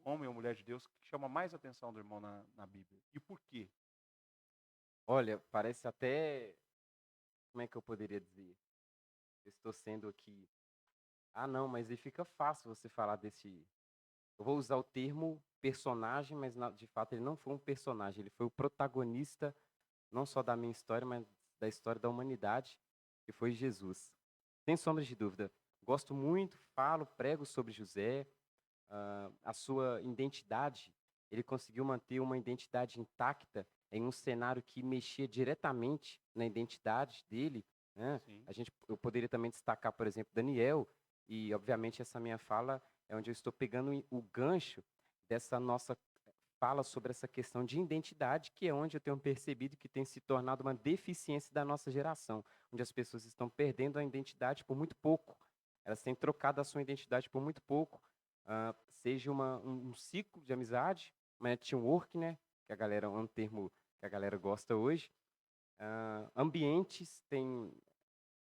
homem ou mulher de Deus que chama mais atenção do irmão na Bíblia? E por quê? Olha, parece até, como é que eu poderia dizer? Eu estou sendo aqui. Ah, não, mas aí fica fácil você falar desse. Eu vou usar o termo personagem, mas de fato ele não foi um personagem, ele foi o protagonista, não só da minha história, mas da história da humanidade, que foi Jesus. Sem sombra de dúvida. Gosto muito, falo, prego sobre José, a sua identidade. Ele conseguiu manter uma identidade intacta em um cenário que mexia diretamente na identidade dele, né? Sim. Eu poderia também destacar, por exemplo, Daniel, e obviamente essa minha fala é onde eu estou pegando o gancho dessa nossa fala sobre essa questão de identidade, que é onde eu tenho percebido que tem se tornado uma deficiência da nossa geração, onde as pessoas estão perdendo a identidade por muito pouco. Elas têm trocado a sua identidade por muito pouco, seja um ciclo de amizade, uma network, né, que a galera é um termo que a galera gosta hoje. Ambientes têm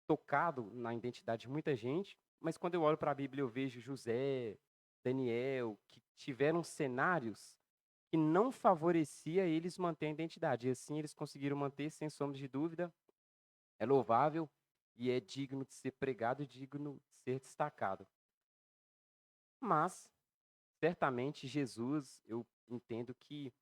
tocado na identidade de muita gente, mas quando eu olho para a Bíblia eu vejo José, Daniel, que tiveram cenários que não favorecia eles manter a identidade. E assim eles conseguiram manter, sem sombra de dúvida. É louvável e é digno de ser pregado e digno de ser destacado. Mas, certamente, Jesus, eu entendo que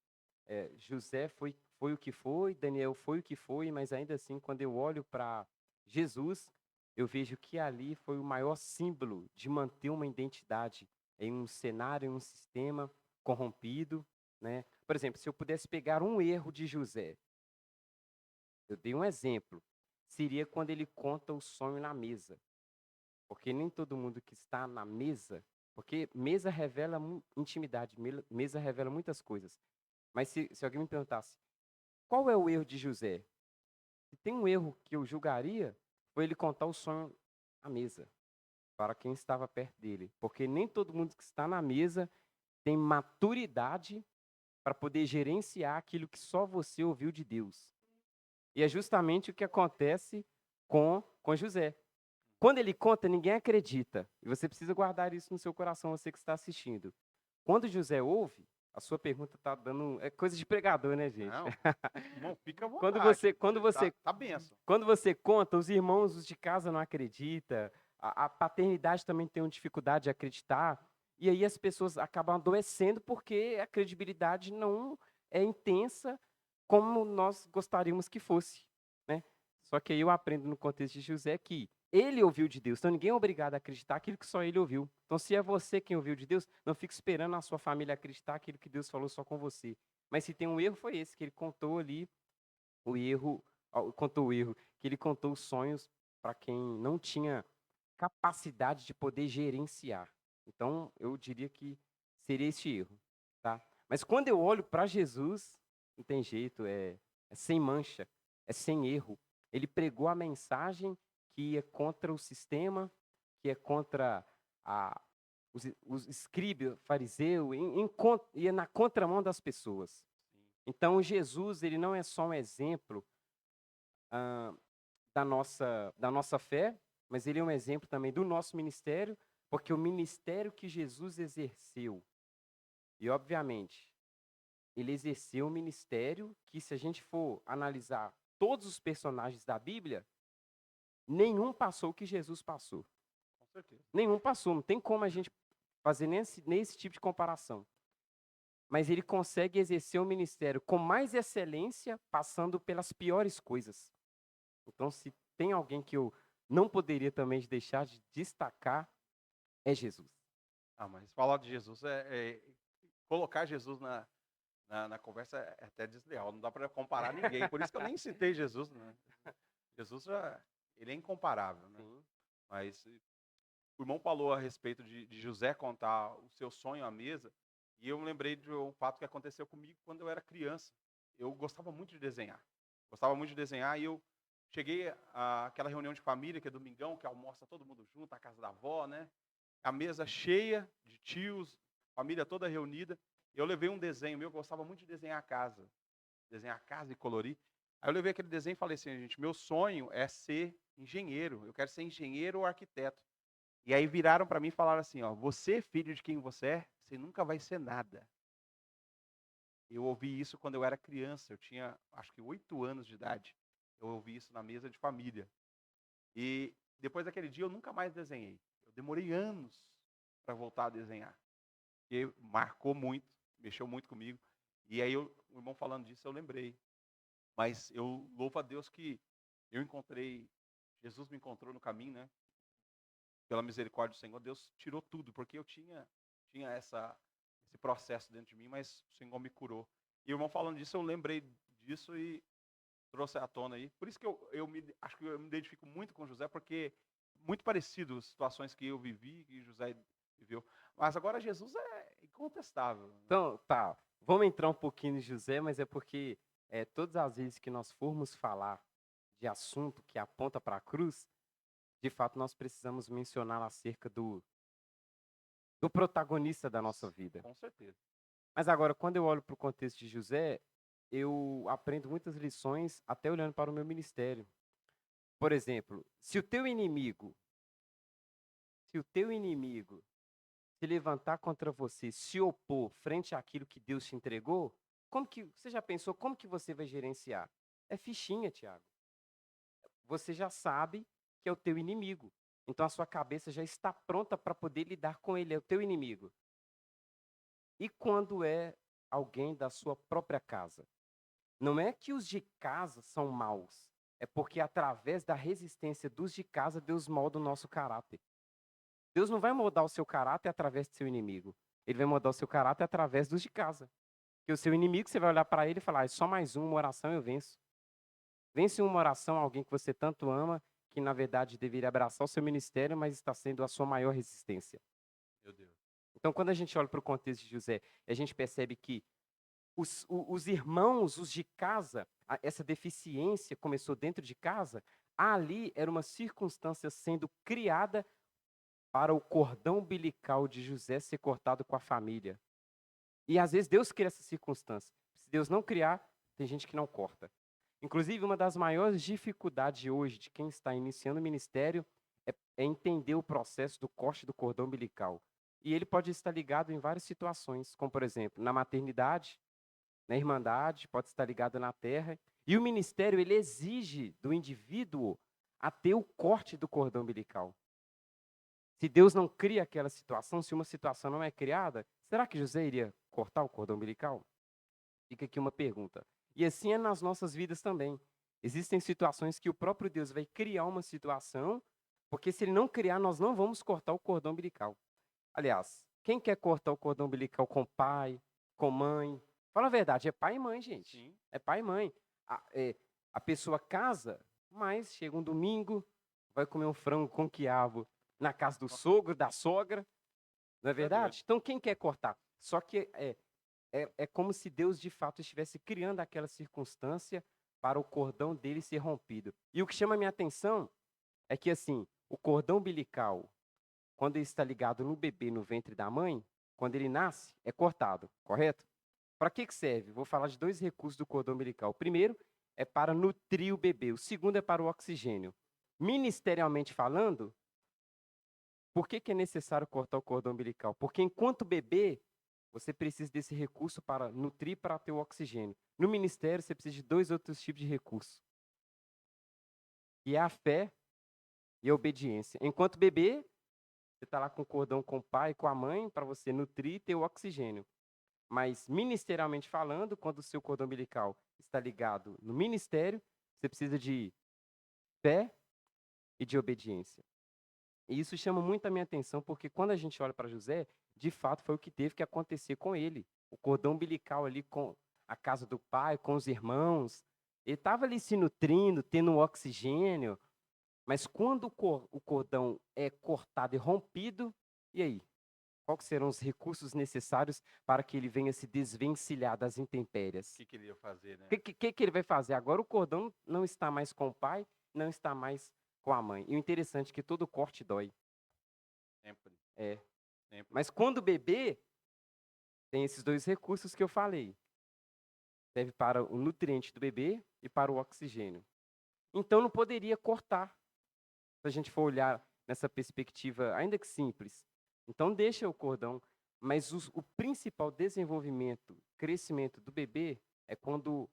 José foi o que foi, Daniel foi o que foi, mas ainda assim, quando eu olho para Jesus, eu vejo que ali foi o maior símbolo de manter uma identidade em um cenário, em um sistema corrompido, né? Por exemplo, se eu pudesse pegar um erro de José, eu dei um exemplo, seria quando ele conta o sonho na mesa, porque nem todo mundo que está na mesa, porque mesa revela intimidade, mesa revela muitas coisas. Mas se alguém me perguntasse, qual é o erro de José? Se tem um erro que eu julgaria, foi ele contar o sonho à mesa, para quem estava perto dele. Porque nem todo mundo que está na mesa tem maturidade para poder gerenciar aquilo que só você ouviu de Deus. E é justamente o que acontece com José. Quando ele conta, ninguém acredita. E você precisa guardar isso no seu coração, você que está assistindo. Quando José ouve, a sua pergunta está dando. É coisa de pregador, né, gente? Não, irmão, fica à Quando vontade. você, quando você, Tá benção. quando você conta, os irmãos os de casa não acreditam, a paternidade também tem uma dificuldade de acreditar, e aí as pessoas acabam adoecendo porque a credibilidade não é intensa como nós gostaríamos que fosse, né? Só que aí eu aprendo no contexto de José que ele ouviu de Deus, então ninguém é obrigado a acreditar aquilo que só ele ouviu. Então, se é você quem ouviu de Deus, não fique esperando a sua família acreditar aquilo que Deus falou só com você. Mas se tem um erro, foi esse, que ele contou ali o erro, contou o erro, que ele contou os sonhos para quem não tinha capacidade de poder gerenciar. Então, eu diria que seria esse erro, tá? Mas quando eu olho para Jesus, não tem jeito, é sem mancha, é sem erro. Ele pregou a mensagem que é contra o sistema, que é contra a, os escribas, fariseu, ia na contramão das pessoas. Sim. Então, Jesus, ele não é só um exemplo ah, da nossa fé, mas ele é um exemplo também do nosso ministério, porque o ministério que Jesus exerceu, e obviamente, ele exerceu um ministério que, se a gente for analisar todos os personagens da Bíblia, nenhum passou o que Jesus passou. Com certeza. Nenhum passou, não tem como a gente fazer nesse tipo de comparação. Mas ele consegue exercer o ministério com mais excelência, passando pelas piores coisas. Então, se tem alguém que eu não poderia também deixar de destacar, é Jesus. Ah, mas falar de Jesus colocar Jesus na conversa é até desleal. Não dá para comparar ninguém. Por isso que eu nem citei Jesus, né? Jesus ele é incomparável, né? Sim. Mas o irmão falou a respeito de José contar o seu sonho à mesa, e eu me lembrei de um fato que aconteceu comigo quando eu era criança. Eu gostava muito de desenhar. Gostava muito de desenhar e eu cheguei àquela reunião de família, que é domingão, que almoça todo mundo junto, a casa da avó, né? A mesa cheia de tios, família toda reunida. Eu levei um desenho meu, eu gostava muito de desenhar a casa e colorir. Aí eu levei aquele desenho e falei assim, gente, meu sonho é ser engenheiro. Eu quero ser engenheiro ou arquiteto. E aí viraram para mim e falaram assim, ó, você, filho de quem você é, você nunca vai ser nada. Eu ouvi isso quando eu era criança, eu tinha acho que 8 anos de idade. Eu ouvi isso na mesa de família. E depois daquele dia eu nunca mais desenhei. Eu demorei anos para voltar a desenhar. E marcou muito, mexeu muito comigo. E aí o irmão falando disso, eu lembrei. Mas eu louvo a Deus que eu encontrei, Jesus me encontrou no caminho, né? Pela misericórdia do Senhor, Deus tirou tudo, porque eu tinha esse processo dentro de mim, mas o Senhor me curou. E o irmão falando disso, eu lembrei disso e trouxe à tona aí. Por isso que acho que eu me identifico muito com José, porque muito parecido as situações que eu vivi, que José viveu. Mas agora Jesus é incontestável, né? Então, tá, vamos entrar um pouquinho em José, mas é porque todas as vezes que nós formos falar de assunto que aponta para a cruz, de fato nós precisamos mencionar acerca do protagonista da nossa vida. Com certeza. Mas agora, quando eu olho para o contexto de José, eu aprendo muitas lições até olhando para o meu ministério. Por exemplo, se o teu inimigo se levantar contra você, se opor frente àquilo que Deus te entregou, como que você já pensou como que você vai gerenciar? É fichinha, Tiago. Você já sabe que é o teu inimigo. Então a sua cabeça já está pronta para poder lidar com ele, é o teu inimigo. E quando é alguém da sua própria casa? Não é que os de casa são maus, é porque através da resistência dos de casa, Deus molda o nosso caráter. Deus não vai moldar o seu caráter através do seu inimigo. Ele vai moldar o seu caráter através dos de casa. Porque o seu inimigo, você vai olhar para ele e falar, é só mais uma oração eu venço. Vence uma oração alguém que você tanto ama, que na verdade deveria abraçar o seu ministério, mas está sendo a sua maior resistência. Meu Deus. Então, quando a gente olha para o contexto de José, a gente percebe que os irmãos, os de casa, essa deficiência começou dentro de casa, ali era uma circunstância sendo criada para o cordão umbilical de José ser cortado com a família. E às vezes Deus cria essa circunstância. Se Deus não criar, tem gente que não corta. Inclusive, uma das maiores dificuldades hoje de quem está iniciando o ministério é entender o processo do corte do cordão umbilical. E ele pode estar ligado em várias situações, como por exemplo, na maternidade, na irmandade, pode estar ligado na terra. E o ministério, ele exige do indivíduo até o corte do cordão umbilical. Se Deus não cria aquela situação, se uma situação não é criada, será que José iria cortar o cordão umbilical? Fica aqui uma pergunta. E assim é nas nossas vidas também. Existem situações que o próprio Deus vai criar uma situação, porque se ele não criar, nós não vamos cortar o cordão umbilical. Aliás, quem quer cortar o cordão umbilical com pai, com mãe? Fala a verdade, é pai e mãe, gente. Sim. É pai e mãe. A pessoa casa, mas chega um domingo, vai comer um frango com quiabo na casa do sogro, da sogra. Não é verdade? Então, quem quer cortar? Só que é como se Deus, de fato, estivesse criando aquela circunstância para o cordão dele ser rompido. E o que chama a minha atenção é que, assim, o cordão umbilical, quando ele está ligado no bebê, no ventre da mãe, quando ele nasce, é cortado, correto? Para que serve? Vou falar de 2 recursos do cordão umbilical. O primeiro é para nutrir o bebê. O segundo é para o oxigênio. Ministerialmente falando, por que é necessário cortar o cordão umbilical? Porque enquanto bebê, você precisa desse recurso para nutrir, para ter o oxigênio. No ministério, você precisa de 2 outros tipos de recursos. E é a fé e a obediência. Enquanto bebê, você está lá com o cordão com o pai e com a mãe para você nutrir e ter o oxigênio. Mas, ministerialmente falando, quando o seu cordão umbilical está ligado no ministério, você precisa de fé e de obediência. E isso chama muito a minha atenção, porque quando a gente olha para José, de fato foi o que teve que acontecer com ele. O cordão umbilical ali com a casa do pai, com os irmãos. Ele estava ali se nutrindo, tendo oxigênio. Mas quando o cordão é cortado e rompido, e aí? Quais serão os recursos necessários para que ele venha se desvencilhar das intempéries? O que ele ia fazer, né? O que ele vai fazer? Agora o cordão não está mais com o pai, não está mais com a mãe. E o interessante é que todo corte dói. Sempre. É. Sempre. Mas quando o bebê, tem esses 2 recursos que eu falei. Serve para o nutriente do bebê e para o oxigênio. Então não poderia cortar. Se a gente for olhar nessa perspectiva, ainda que simples. Então, deixa o cordão, mas o principal desenvolvimento, crescimento do bebê é quando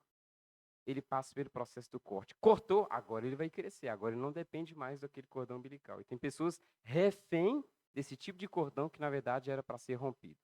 ele passa pelo processo do corte. Cortou, agora ele vai crescer, agora ele não depende mais daquele cordão umbilical. E tem pessoas refém desse tipo de cordão que, na verdade, era para ser rompido.